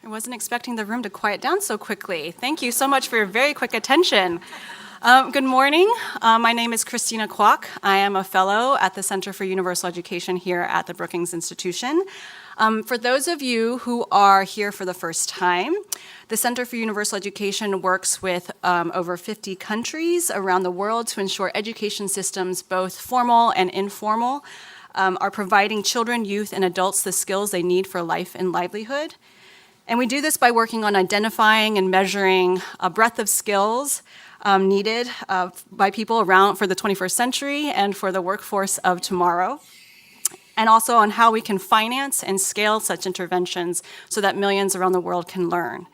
I wasn't expecting the room to quiet down so quickly. Thank you so much for your very quick attention. Good morning. My name is Christina Kwok. I am a fellow at the Center for Universal Education here at the Brookings Institution. For those of you who are here for the first time, the Center for Universal Education works with over 50 countries around the world to ensure education systems, both formal and informal, are providing children, youth, and adults the skills they need for life and livelihood. And we do this by working on identifying and measuring a breadth of skills needed by people around for the 21st century and for the workforce of tomorrow, and also on how we can finance and scale such interventions so that millions around the world can learn.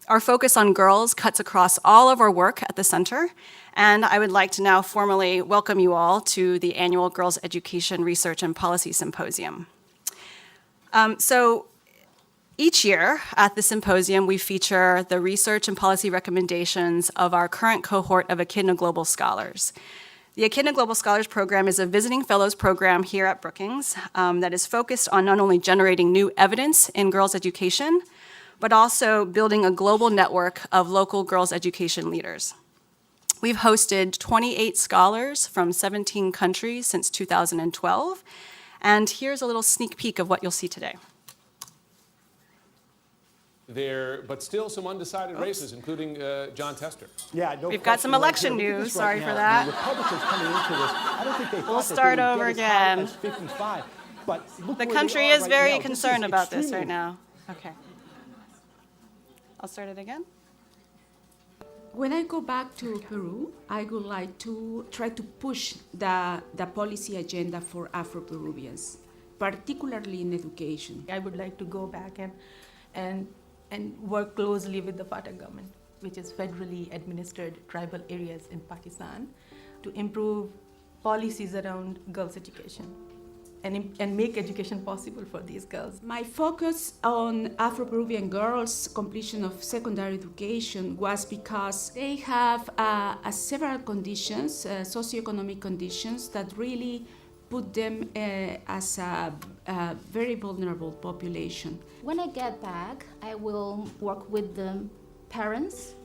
Our focus on girls cuts across all of our work at the center, and I would like to now formally welcome you all to the annual Girls Education Research and Policy Symposium. Each year at the symposium, we feature the research and policy recommendations of our current cohort of Echidna Global Scholars. The Echidna Global Scholars program is a visiting fellows program here at Brookings that is focused on not only generating new evidence in girls' education, but also building a global network of local girls' education leaders. We've hosted 28 scholars from 17 countries since 2012, and here's a little sneak peek of what you'll see today. There, but still some undecided races, including John Tester. Yeah, no We've got some election news. Sorry for that. The Republicans coming into this, I don't think they thought We'll start over again. 55, but The country is very concerned about this right now. Okay. I'll start it again. When I go back to Peru, I would like to try to push the policy agenda for Afro-Peruvians, particularly in education. I would like to go back and work closely with the FATA government, which is federally administered tribal areas in Pakistan, to improve policies around girls' education and make education possible for these girls. My focus on Afro-Peruvian girls' completion of secondary education was because they have several conditions, socioeconomic conditions, that really put them as a very vulnerable population. When I get back, I will work with the parents,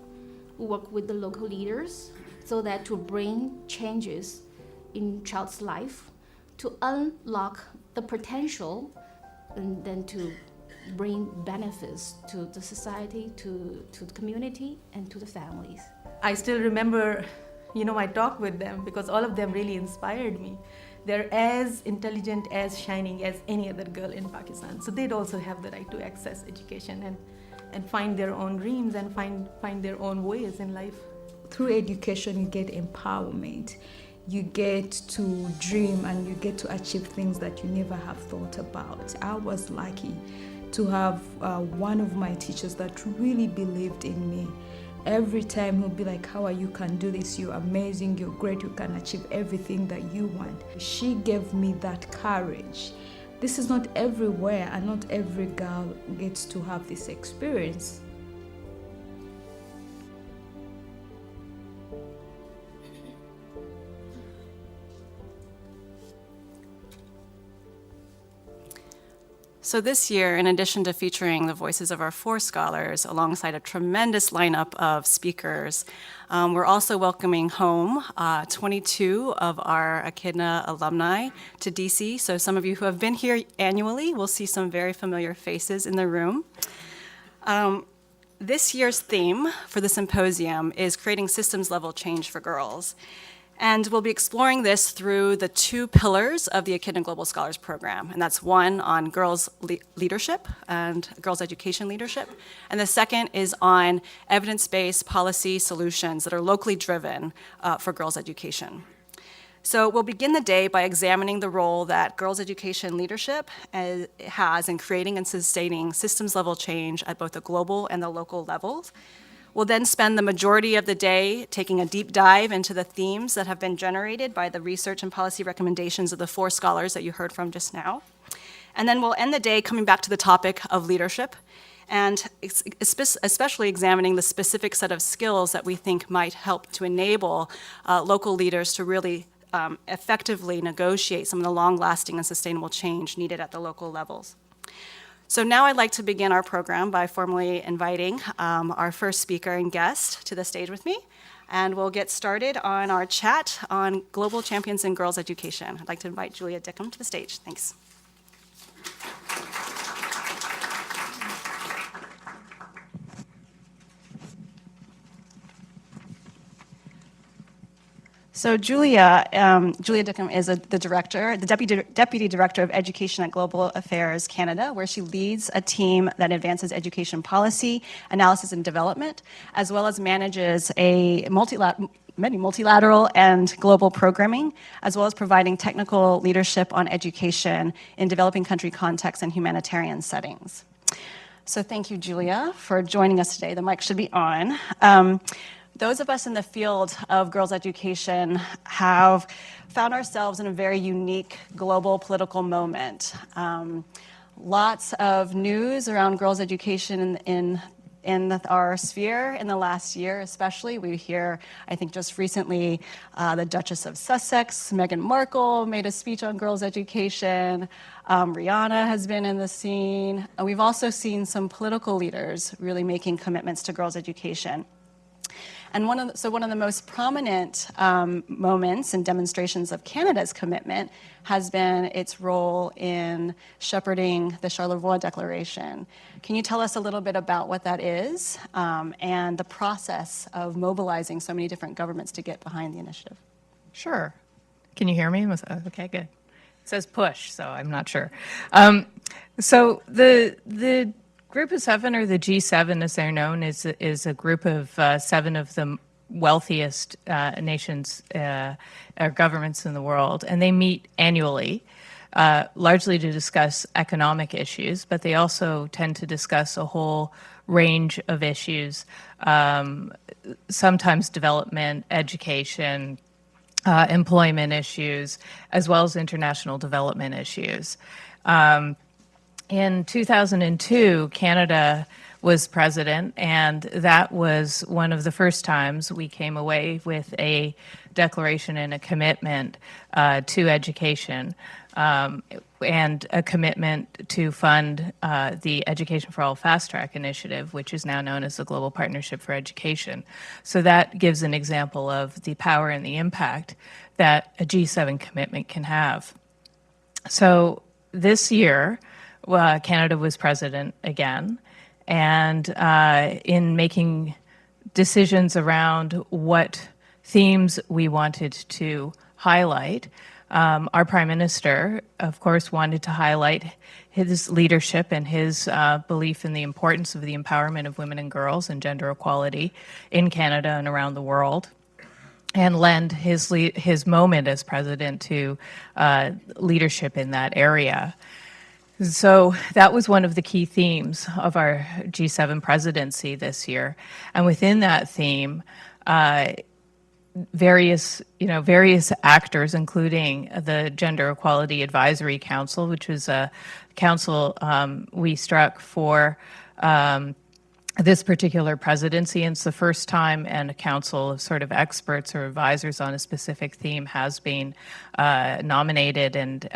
work with the local leaders, so that to bring changes in child's life, to unlock the potential, and then to bring benefits to the society, to the community, and to the families. I still remember, I talked with them because all of them really inspired me. They're as intelligent, as shining as any other girl in Pakistan. So they'd also have the right to access education and find their own dreams and find their own ways in life. Through education, you get empowerment. You get to dream and you get to achieve things that you never have thought about. I was lucky to have one of my teachers that really believed in me. Every time he'll be like, how are you, can do this, you're amazing, you're great, you can achieve everything that you want. She gave me that courage. This is not everywhere, and not every girl gets to have this experience. So this year, in addition to featuring the voices of our 4 scholars alongside a tremendous lineup of speakers, we're also welcoming home 22 of our Echidna alumni to DC. So some of you who have been here annually will see some very familiar faces in the room. This year's theme for the symposium is creating systems-level change for girls. And we'll be exploring this through the 2 pillars of the Echidna Global Scholars program. And that's one on girls' leadership and girls' education leadership. And the second is on evidence-based policy solutions that are locally driven for girls' education. So we'll begin the day by examining the role that girls' education leadership has in creating and sustaining systems-level change at both the global and the local levels. We'll then spend the majority of the day taking a deep dive into the themes that have been generated by the research and policy recommendations of the 4 scholars that you heard from just now. And then we'll end the day coming back to the topic of leadership, and especially examining the specific set of skills that we think might help to enable local leaders to really effectively negotiate some of the long-lasting and sustainable change needed at the local levels. So now I'd like to begin our program by formally inviting our first speaker and guest to the stage with me. And we'll get started on our chat on global champions in girls' education. I'd like to invite Julia Guillard to the stage. Thanks. So Julia Guillard is the Deputy Director of Education at Global Affairs Canada, where she leads a team that advances education policy, analysis, and development, as well as manages many multilateral and global programming, as well as providing technical leadership on education in developing country contexts and humanitarian settings. So thank you, Julia, for joining us today. The mic should be on. Those of us in the field of girls' education have found ourselves in a very unique global political moment. Lots of news around girls' education in our sphere in the last year, especially. We hear, I think just recently, the Duchess of Sussex, Meghan Markle, made a speech on girls' education. Rihanna has been in the scene. And we've also seen some political leaders really making commitments to girls' education. And one of the most prominent moments and demonstrations of Canada's commitment has been its role in shepherding the Charlevoix Declaration. Can you tell us a little bit about what that is and the process of mobilizing so many different governments to get behind the initiative? Sure. Can you hear me? Okay, good. It says push, so I'm not sure. So the Group of Seven, or the G7 as they're known, is a group of 7 of the wealthiest nations or governments in the world, and they meet annually, largely to discuss economic issues, but they also tend to discuss a whole range of issues, sometimes development, education, employment issues, as well as international development issues. In 2002, Canada was president, and that was one of the first times we came away with a declaration and a commitment to education, and a commitment to fund the Education for All Fast Track initiative, which is now known as the Global Partnership for Education. So that gives an example of the power and the impact that a G7 commitment can have. So this year, Canada was president again, and in making decisions around what themes we wanted to highlight, our Prime Minister, of course, wanted to highlight his leadership and his belief in the importance of the empowerment of women and girls and gender equality in Canada and around the world, and lend his moment as president to leadership in that area. So that was one of the key themes of our G7 presidency this year. And within that theme, various actors, including the Gender Equality Advisory Council, which was a council we struck for this particular presidency, and it's the first time and a council of sort of experts or advisors on a specific theme has been nominated, and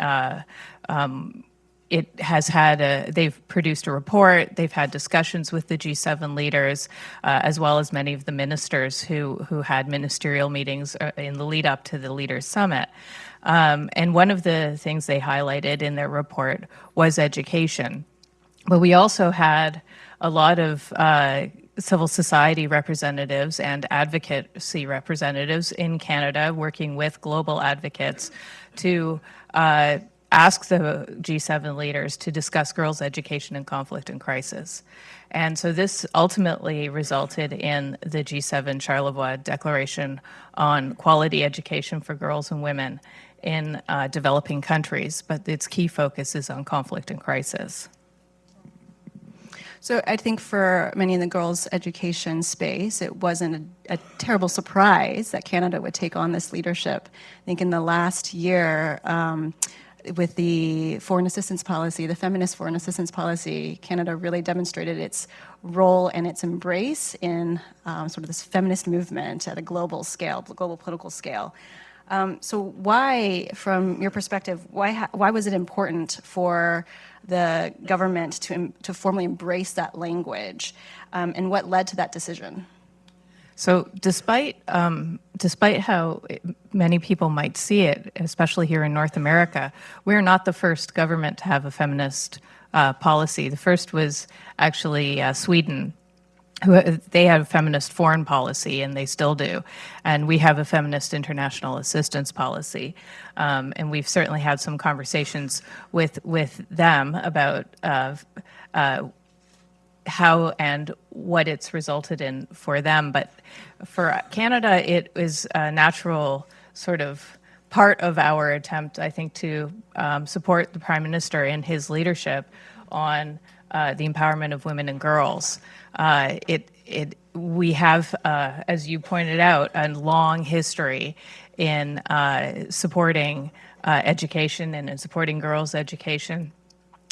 it has had they've produced a report, they've had discussions with the G7 leaders, as well as many of the ministers who had ministerial meetings in the lead up to the Leaders Summit. And one of the things they highlighted in their report was education. But we also had a lot of civil society representatives and advocacy representatives in Canada working with global advocates to ask the G7 leaders to discuss girls' education in conflict and crisis. And so this ultimately resulted in the G7 Charlevoix Declaration on quality education for girls and women in developing countries, but its key focus is on conflict and crisis. So I think for many in the girls' education space, it wasn't a terrible surprise that Canada would take on this leadership. I think in the last year, with the foreign assistance policy, the feminist foreign assistance policy, Canada really demonstrated its role and its embrace in sort of this feminist movement at a global scale, global political scale. So why, from your perspective, why was it important for the government to formally embrace that language, and what led to that decision? So despite how many people might see it, especially here in North America, we're not the first government to have a feminist policy. The first was actually Sweden. They have a feminist foreign policy, and they still do. And we have a feminist international assistance policy. And we've certainly had some conversations with them about how and what it's resulted in for them. But for Canada, it is a natural sort of part of our attempt, I think, to support the Prime Minister in his leadership on the empowerment of women and girls. We have, as you pointed out, a long history in supporting education and in supporting girls' education.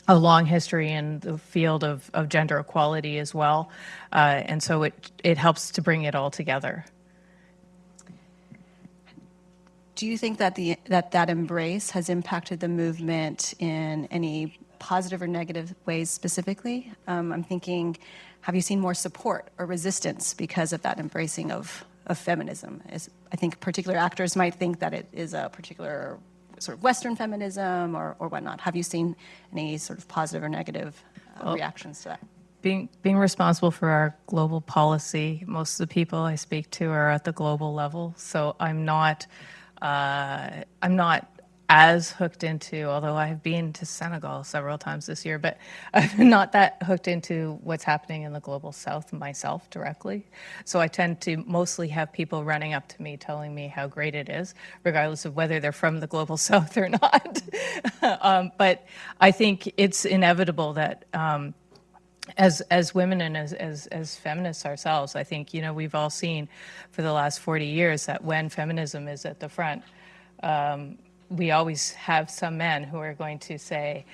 A long history in the field of gender equality as well, and so it helps to bring it all together. Do you think that that embrace has impacted the movement in any positive or negative ways specifically? I'm thinking, have you seen more support or resistance because of that embracing of feminism? I think particular actors might think that it is a particular sort of Western feminism or whatnot. Have you seen any sort of positive or negative reactions to that? Being responsible for our global policy, most of the people I speak to are at the global level, so I'm not as hooked into, although I have been to Senegal several times this year, but I'm not that hooked into what's happening in the global south myself directly. So I tend to mostly have people running up to me telling me how great it is, regardless of whether they're from the global south or not. But I think it's inevitable that as women and as feminists ourselves, I think, we've all seen for the last 40 years that when feminism is at the front, we always have some men who are going to say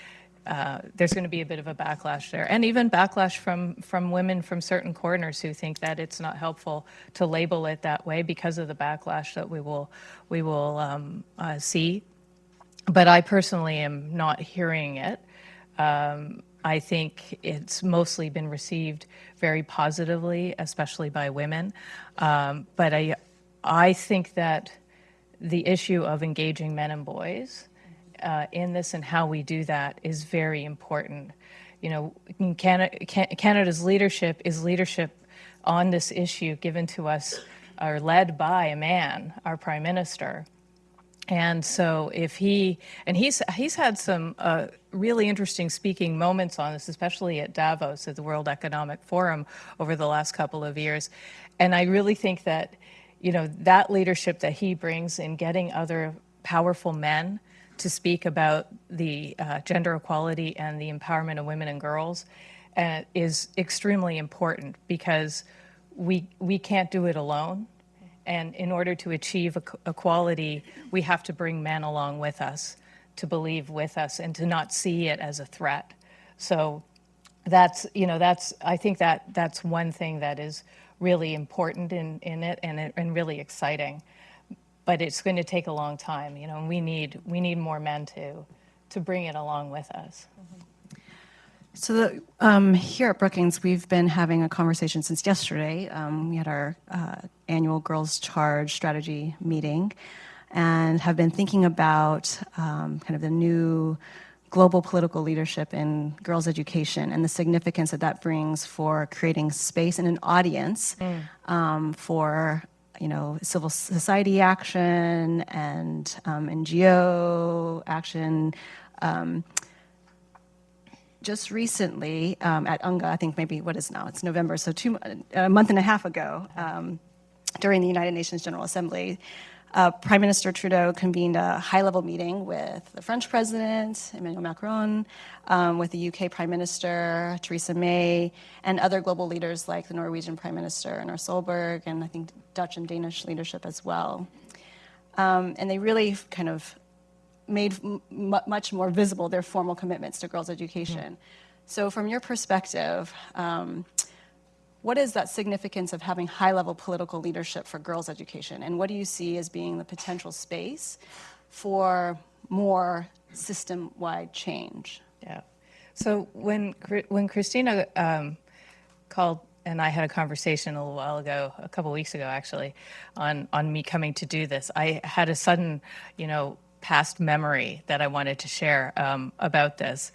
there's going to be a bit of a backlash there, and even backlash from women from certain corners who think that it's not helpful to label it that way because of the backlash that we will see. But I personally am not hearing it. I think it's mostly been received very positively, especially by women. But I think that the issue of engaging men and boys in this and how we do that is very important. Canada's leadership is leadership on this issue given to us or led by a man, our Prime Minister. And so he's had some really interesting speaking moments on this, especially at Davos at the World Economic Forum over the last couple of years. And I really think that that leadership that he brings in getting other powerful men to speak about the gender equality and the empowerment of women and girls is extremely important, because we can't do it alone. And in order to achieve equality, we have to bring men along with us, to believe with us, and to not see it as a threat. So that's I think that's one thing that is really important in it and really exciting. But it's going to take a long time, and we need more men to bring it along with us. So here at Brookings, we've been having a conversation since yesterday. We had our annual Girls Charge strategy meeting and have been thinking about kind of the new global political leadership in girls' education and the significance that brings for creating space and an audience for civil society action and NGO action. Just recently at UNGA, I think maybe it's November, so a month and a half ago, during the United Nations General Assembly, Prime Minister Trudeau convened a high-level meeting with the French President, Emmanuel Macron, with the UK Prime Minister, Theresa May, and other global leaders like the Norwegian Prime Minister, Erna Solberg, and I think Dutch and Danish leadership as well. And they really kind of made much more visible their formal commitments to girls' education. So from your perspective, what is that significance of having high-level political leadership for girls' education? And what do you see as being the potential space for more system-wide change? Yeah. So when Christina called, and I had a conversation a little while ago, a couple weeks ago actually, on me coming to do this, I had a sudden, past memory that I wanted to share about this.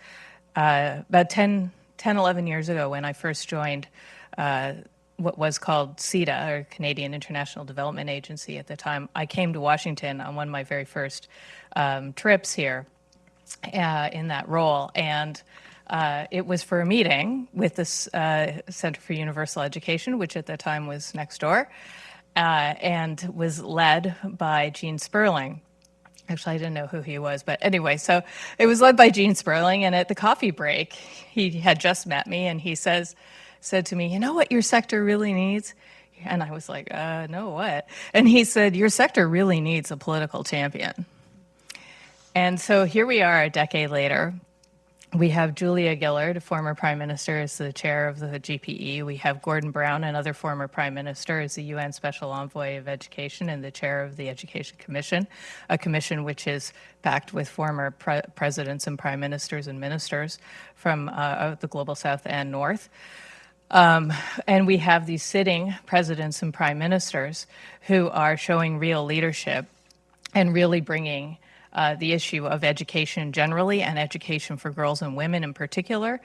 About 11 years ago, when I first joined what was called CEDA, or Canadian International Development Agency at the time, I came to Washington on one of my very first trips here in that role. And it was for a meeting with the Center for Universal Education, which at the time was next door, and was led by Gene Sperling. Actually, I didn't know who he was, but anyway, so it was led by Gene Sperling, and at the coffee break, he had just met me, and he said to me, "You know what your sector really needs?" And I was like, "No, what?" And he said, "Your sector really needs a political champion." And so here we are a decade later. We have Julia Guillard, a former prime minister, as the chair of the GPE. We have Gordon Brown, another former prime minister, as the UN Special Envoy of Education and the chair of the Education Commission, a commission which is backed with former presidents and prime ministers and ministers from the Global South and North. And we have these sitting presidents and prime ministers who are showing real leadership and really bringing the issue of education generally and education for girls and women in particular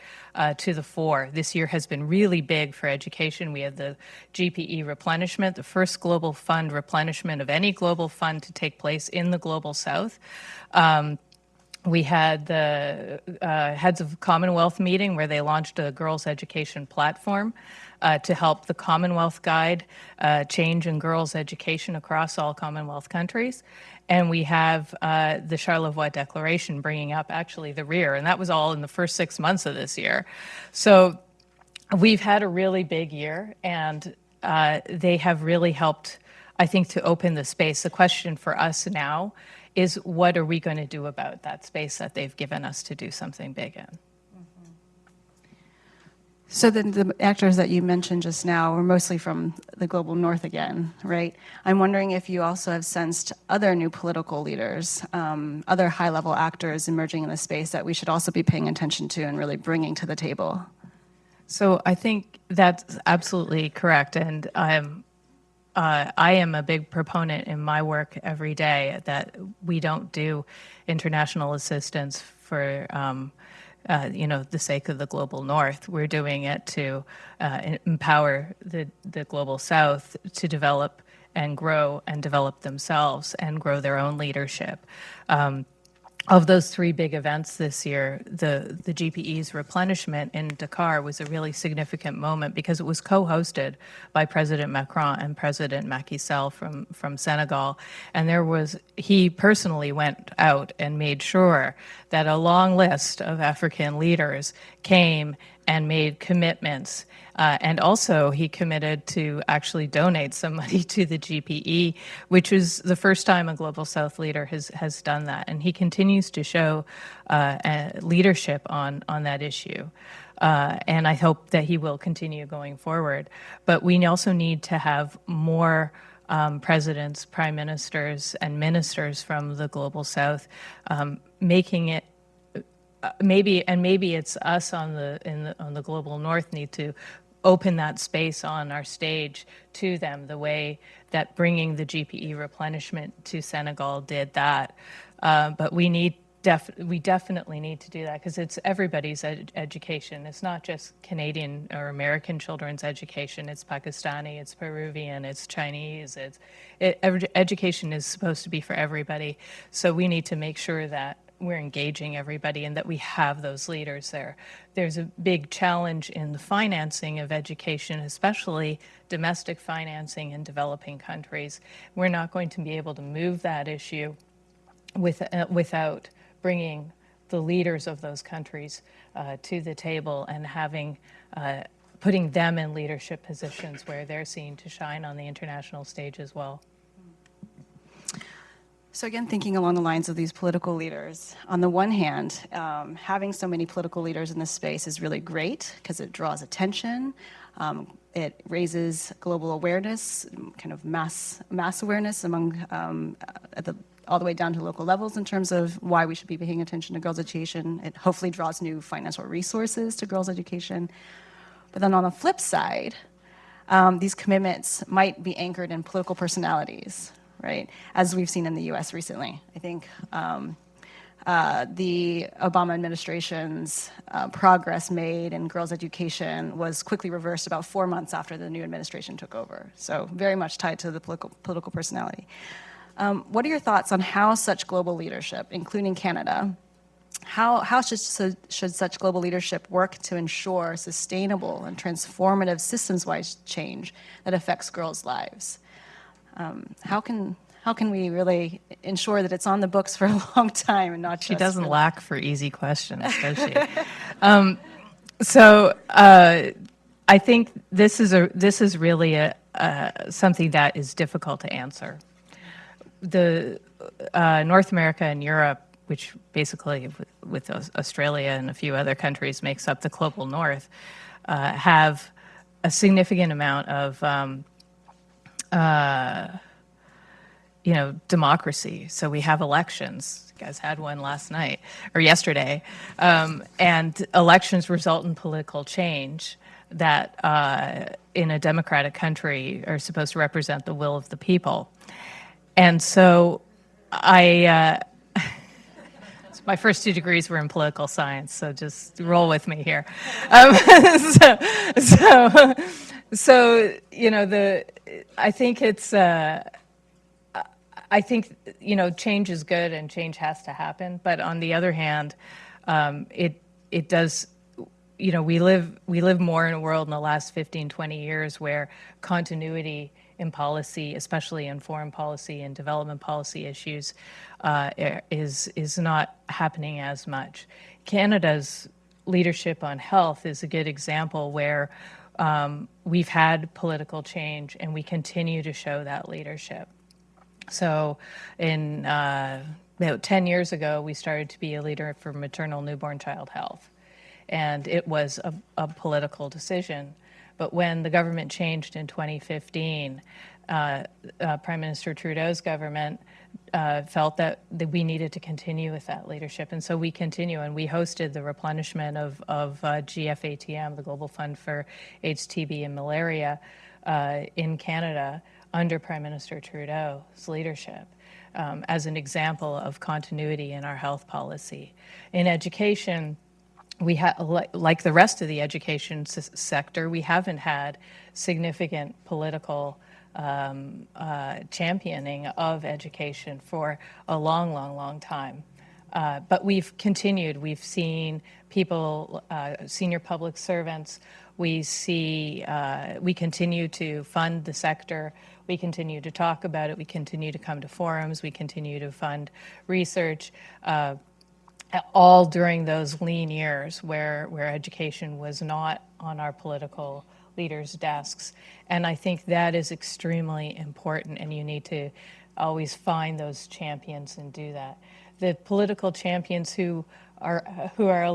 to the fore. This year has been really big for education. We had the GPE replenishment, the first global fund replenishment of any global fund to take place in the Global South. We had the Heads of Commonwealth meeting where they launched a girls' education platform to help the Commonwealth guide change in girls' education across all Commonwealth countries. And we have the Charlevoix Declaration bringing up actually the rear, and that was all in the first 6 months of this year. So we've had a really big year, and they have really helped, I think, to open the space. The question for us now is, what are we going to do about that space that they've given us to do something big in? So then the actors that you mentioned just now were mostly from the global north again, right? I'm wondering if you also have sensed other new political leaders, other high-level actors emerging in the space that we should also be paying attention to and really bringing to the table. So I think that's absolutely correct, and I am a big proponent in my work every day that we don't do international assistance for the sake of the global north. We're doing it to empower the global south to develop and grow and develop themselves and grow their own leadership. Of those three big events this year, the GPE's replenishment in Dakar was a really significant moment because it was co-hosted by President Macron and President Macky Sall from Senegal. And he personally went out and made sure that a long list of African leaders came and made commitments. And also he committed to actually donate some money to the GPE, which is the first time a Global South leader has done that. And he continues to show leadership on that issue. And I hope that he will continue going forward. But we also need to have more presidents, prime ministers, and ministers from the Global South making it. Maybe it's us on the global north need to open that space on our stage to them, the way that bringing the GPE replenishment to Senegal did that. But we definitely need to do that because it's everybody's education. It's not just Canadian or American children's education. It's Pakistani, it's Peruvian, it's Chinese. Education is supposed to be for everybody. So we need to make sure that we're engaging everybody and that we have those leaders there. There's a big challenge in the financing of education, especially domestic financing in developing countries. We're not going to be able to move that issue without bringing the leaders of those countries to the table and putting them in leadership positions where they're seen to shine on the international stage as well. So again, thinking along the lines of these political leaders, on the one hand, having so many political leaders in this space is really great because it draws attention, it raises global awareness, kind of mass awareness among all the way down to local levels in terms of why we should be paying attention to girls' education. It hopefully draws new financial resources to girls' education. But then on the flip side, these commitments might be anchored in political personalities, right? As we've seen in the US recently. I think the Obama administration's progress made in girls' education was quickly reversed about 4 months after the new administration took over. So very much tied to the political personality. What are your thoughts on how such global leadership, including Canada, how should such global leadership work to ensure sustainable and transformative systems-wide change that affects girls' lives? How can we really ensure that it's on the books for a long time and not just... She doesn't lack for easy questions, does she? I think this is really something that is difficult to answer. The North America and Europe, which basically with Australia and a few other countries makes up the global North, have a significant amount of democracy. So we have elections. You guys had one last night or yesterday, and elections result in political change that in a democratic country are supposed to represent the will of the people. And so my first 2 degrees were in political science, so just roll with me here. I think change is good and change has to happen. But on the other hand, it does. We live more in a world in the last 15, 20 years where continuity in policy, especially in foreign policy and development policy issues, is not happening as much. Canada's leadership on health is a good example where we've had political change and we continue to show that leadership. So about 10 years ago, we started to be a leader for maternal newborn child health. And it was a political decision. But when the government changed in 2015, Prime Minister Trudeau's government felt that we needed to continue with that leadership. And so we continue, and we hosted the replenishment of GFATM, the Global Fund for AIDS, TB, and Malaria, in Canada under Prime Minister Trudeau's leadership, as an example of continuity in our health policy. In education, we like the rest of the education sector, we haven't had significant political championing of education for a long time. But we've continued. We've seen people, senior public servants. We continue to fund the sector. We continue to talk about it. We continue to come to forums. We continue to fund research. All during those lean years where education was not on our political leaders' desks. And I think that is extremely important, and you need to always find those champions and do that. The political champions who are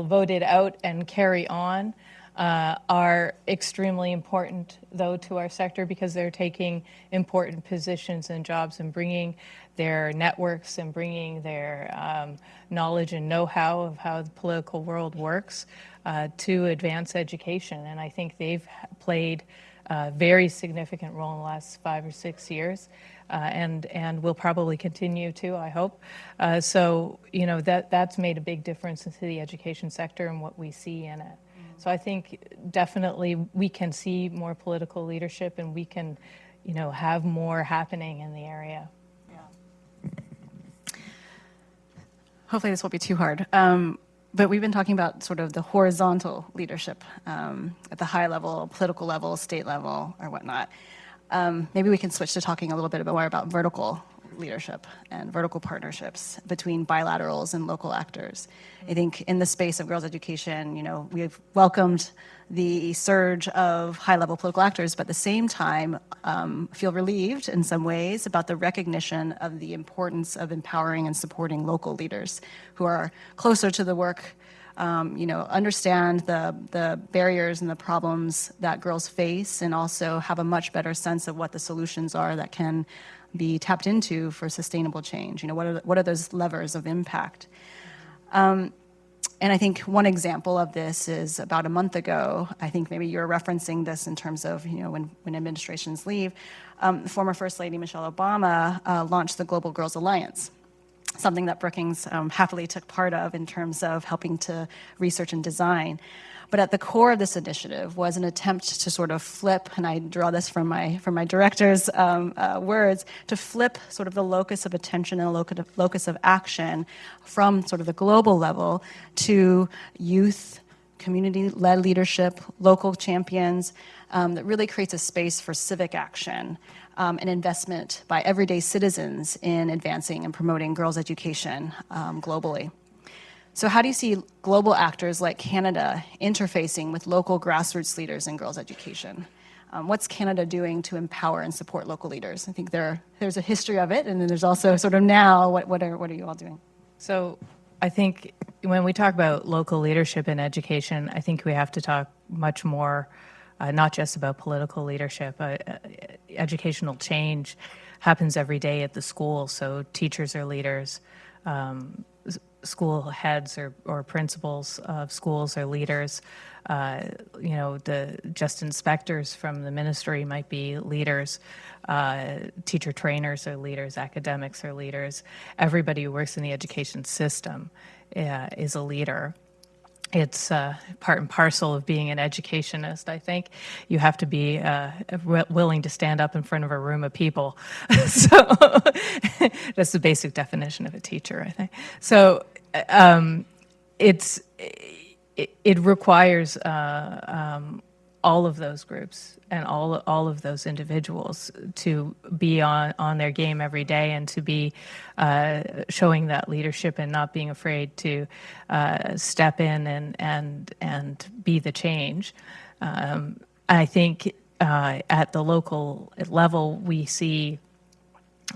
voted out and carry on are extremely important, though, to our sector because they're taking important positions and jobs and bringing their networks and bringing their knowledge and know-how of how the political world works to advance education. And I think they've played a very significant role in the last 5 or 6 years and will probably continue to, I hope. So, that's made a big difference into the education sector and what we see in it. So I think definitely we can see more political leadership and we can, have more happening in the area. Hopefully this won't be too hard. But we've been talking about sort of the horizontal leadership at the high level, political level, state level, or whatnot. Maybe we can switch to talking a little bit more about vertical leadership and vertical partnerships between bilaterals and local actors. I think in the space of girls' education, we've welcomed the surge of high-level political actors, but at the same time feel relieved in some ways about the recognition of the importance of empowering and supporting local leaders who are closer to the work, understand the barriers and the problems that girls face, and also have a much better sense of what the solutions are that can be tapped into for sustainable change. What are those levers of impact? And I think one example of this is about a month ago. I think maybe you're referencing this in terms of when administrations leave. Former First Lady Michelle Obama launched the Global Girls Alliance, something that Brookings happily took part of in terms of helping to research and design. But at the core of this initiative was an attempt to sort of flip, and I draw this from my director's words, to flip sort of the locus of attention and locus of action from sort of the global level to youth, community-led leadership, local champions, that really creates a space for civic action and investment by everyday citizens in advancing and promoting girls' education globally. So how do you see global actors like Canada interfacing with local grassroots leaders in girls' education? What's Canada doing to empower and support local leaders? I think there's a history of it, and then there's also sort of now, what are you all doing? So I think when we talk about local leadership in education, I think we have to talk much more, not just about political leadership. Educational change happens every day at the school, so teachers are leaders, school heads or principals of schools are leaders. The just inspectors from the ministry might be leaders. Teacher trainers are leaders. Academics are leaders. Everybody who works in the education system is a leader. It's part and parcel of being an educationist, I think. You have to be willing to stand up in front of a room of people. So that's the basic definition of a teacher, I think. So it requires all of those groups and all of those individuals to be on their game every day and to be showing that leadership and not being afraid to step in and be the change. I think at the local level, we see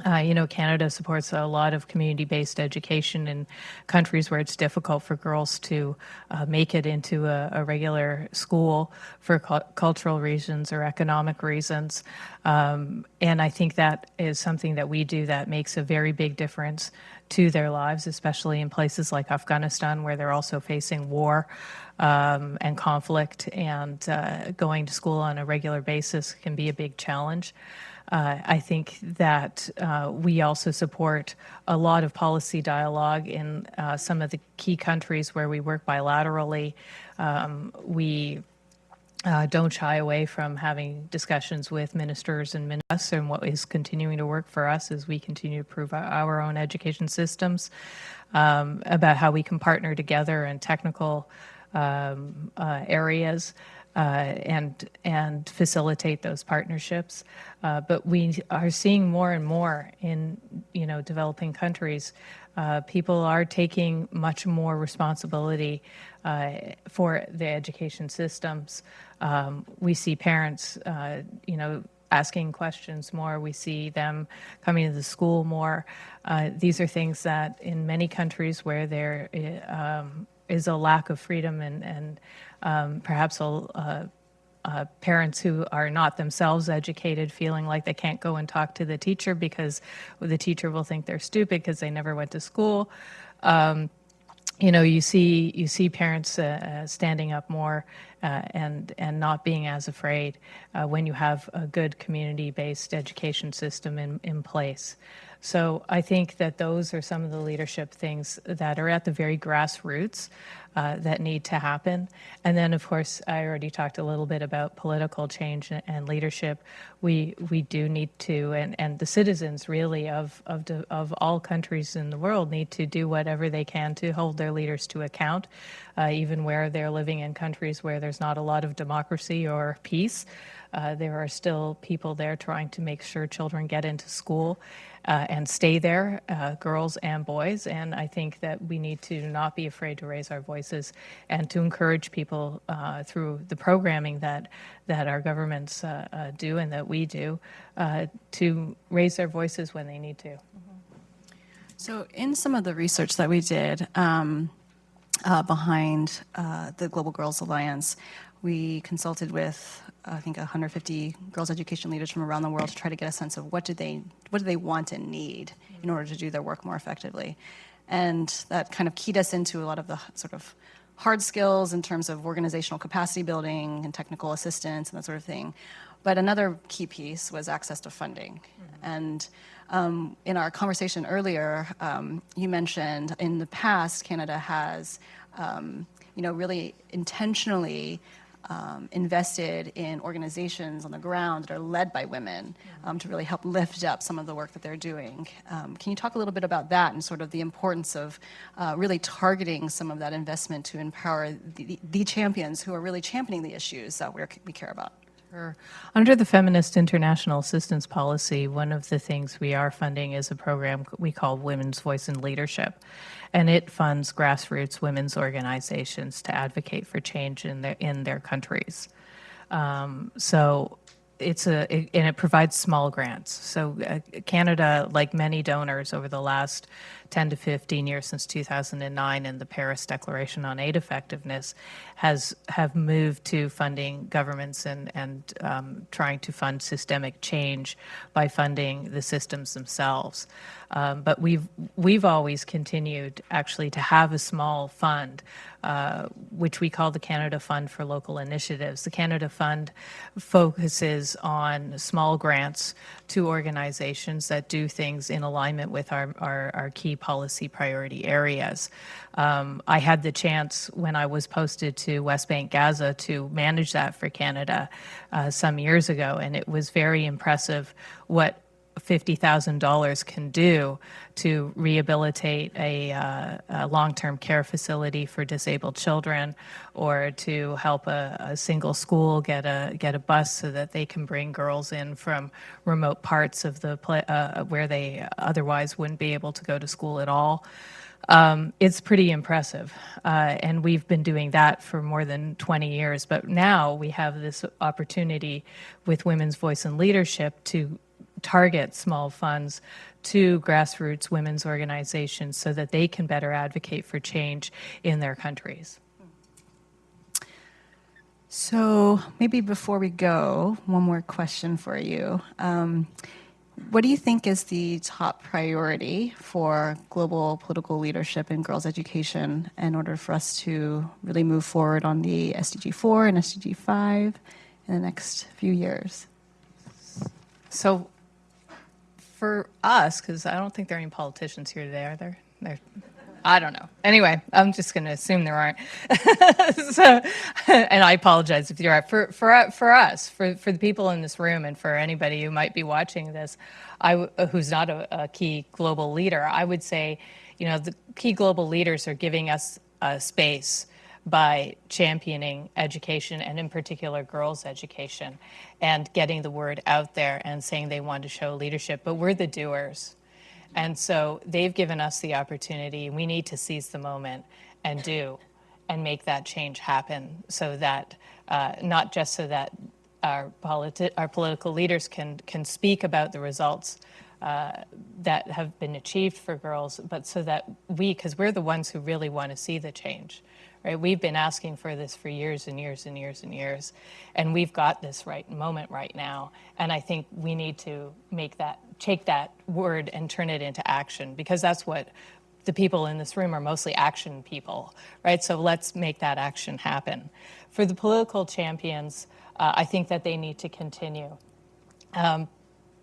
Canada supports a lot of community-based education in countries where it's difficult for girls to make it into a regular school for cultural reasons or economic reasons. And I think that is something that we do that makes a very big difference to their lives, especially in places like Afghanistan, where they're also facing war and conflict, and going to school on a regular basis can be a big challenge. I think that we also support a lot of policy dialogue in some of the key countries where we work bilaterally. We don't shy away from having discussions with ministers and ministers, and what is continuing to work for us as we continue to improve our own education systems, about how we can partner together in technical areas. And facilitate those partnerships. But we are seeing more and more in developing countries. People are taking much more responsibility for the education systems. We see parents, asking questions more. We see them coming to the school more. These are things that in many countries where there is a lack of freedom and perhaps parents who are not themselves educated feeling like they can't go and talk to the teacher because the teacher will think they're stupid because they never went to school. You see parents standing up more and not being as afraid when you have a good community-based education system in place. So I think that those are some of the leadership things that are at the very grassroots that need to happen. And then, of course, I already talked a little bit about political change and leadership. We do need to, and the citizens really of all countries in the world need to do whatever they can to hold their leaders to account, even where they're living in countries where there's not a lot of democracy or peace. There are still people there trying to make sure children get into school. and stay there, girls and boys. And I think that we need to not be afraid to raise our voices and to encourage people through the programming that our governments do and that we do to raise their voices when they need to. So in some of the research that we did behind the Global Girls Alliance, we consulted with, I think, 150 girls' education leaders from around the world to try to get a sense of what do they want and need in order to do their work more effectively. And that kind of keyed us into a lot of the sort of hard skills in terms of organizational capacity building and technical assistance and that sort of thing. But another key piece was access to funding. And in our conversation earlier, you mentioned in the past Canada has, really intentionally invested in organizations on the ground that are led by women to really help lift up some of the work that they're doing. Can you talk a little bit about that and sort of the importance of really targeting some of that investment to empower the champions who are really championing the issues that we care about? Sure. Under the Feminist International Assistance Policy, one of the things we are funding is a program we call Women's Voice in Leadership, and it funds grassroots women's organizations to advocate for change in their countries. So it provides small grants. So Canada, like many donors over the last 10 to 15 years since 2009 and the Paris Declaration on Aid Effectiveness, have moved to funding governments and trying to fund systemic change by funding the systems themselves. But we've always continued actually to have a small fund, which we call the Canada Fund for Local Initiatives. The Canada Fund focuses on small grants to organizations that do things in alignment with our key policy priority areas. I had the chance when I was posted to West Bank Gaza to manage that for Canada some years ago, and it was very impressive what $50,000 can do to rehabilitate a long-term care facility for disabled children, or to help a single school get a bus so that they can bring girls in from remote parts of the where they otherwise wouldn't be able to go to school at all. It's pretty impressive, and we've been doing that for more than 20 years. But now we have this opportunity with Women's Voice in Leadership to target small funds to grassroots women's organizations so that they can better advocate for change in their countries. So maybe before we go, one more question for you. What do you think is the top priority for global political leadership in girls' education in order for us to really move forward on the SDG 4 and SDG 5 in the next few years? So for us, because I don't think there are any politicians here today, are there? I don't know. Anyway, I'm just going to assume there aren't. And I apologize if you're right. For us, for the people in this room, and for anybody who might be watching this, who's not a key global leader, I would say, the key global leaders are giving us a space by championing education, and in particular girls' education, and getting the word out there and saying they want to show leadership. But we're the doers. And so they've given us the opportunity. We need to seize the moment and do and make that change happen, so that not just so that our political leaders can speak about the results that have been achieved for girls, but so that because we're the ones who really want to see the change. Right? We've been asking for this for years and years and years and years, and we've got this moment right now. And I think we need to take that word and turn it into action, because that's what the people in this room are, mostly action people, right? So let's make that action happen. For the political champions, I think that they need to continue.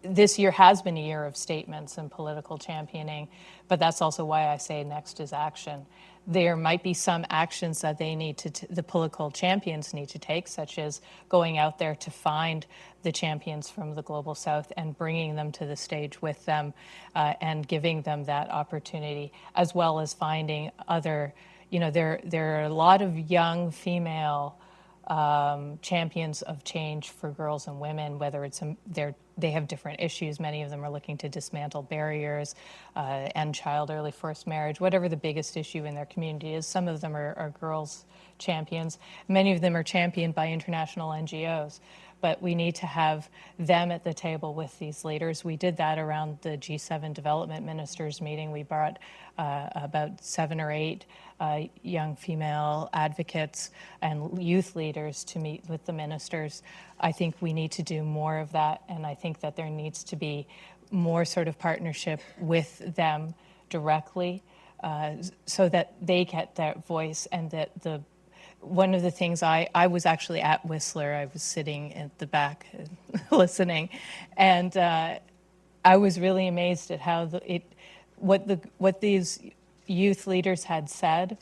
This year has been a year of statements and political championing, but that's also why I say next is action. There might be some actions that the political champions need to take, such as going out there to find the champions from the Global South and bringing them to the stage with them and giving them that opportunity, as well as finding other, there are a lot of young female champions of change for girls and women, whether it's they're they have different issues. Many of them are looking to dismantle barriers, end child early forced marriage, whatever the biggest issue in their community is. Some of them are girls champions. Many of them are championed by international NGOs. But we need to have them at the table with these leaders. We did that around the G7 development ministers meeting. We brought about 7 or 8 young female advocates and youth leaders to meet with the ministers. I think we need to do more of that, and I think that there needs to be more sort of partnership with them directly so that they get that voice, and that one of the things I was actually at Whistler. I was sitting at the back listening, and I was really amazed at how what these youth leaders had said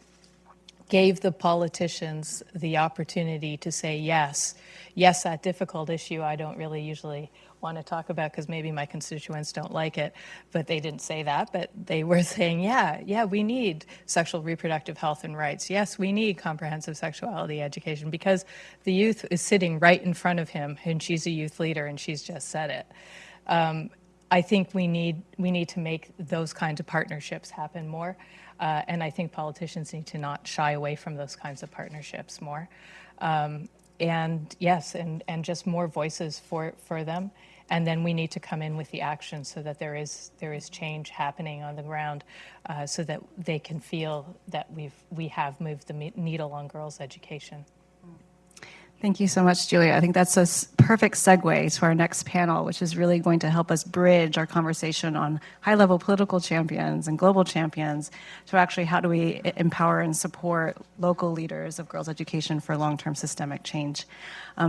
gave the politicians the opportunity to say yes, that difficult issue I don't really usually want to talk about because maybe my constituents don't like it, but they didn't say that, but they were saying, yeah, we need sexual reproductive health and rights. Yes, we need comprehensive sexuality education, because the youth is sitting right in front of him, and she's a youth leader, and she's just said it. I think we need to make those kinds of partnerships happen more, and I think politicians need to not shy away from those kinds of partnerships more. And yes, and just more voices for them. And then we need to come in with the action so that there is change happening on the ground, so that they can feel that we have moved the needle on girls' education. Thank you so much, Julia. I think that's a perfect segue to our next panel, which is really going to help us bridge our conversation on high-level political champions and global champions to actually how do we empower and support local leaders of girls' education for long-term systemic change.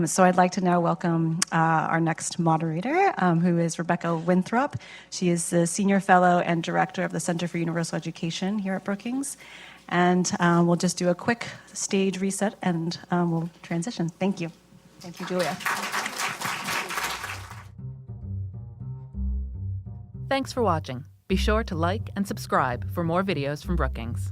So I'd like to now welcome our next moderator, who is Rebecca Winthrop. She is the Senior Fellow and Director of the Center for Universal Education here at Brookings. And we'll just do a quick stage reset, and we'll transition. Thank you. Thank you, Julia. Thanks for watching. Be sure to like and subscribe for more videos from Brookings.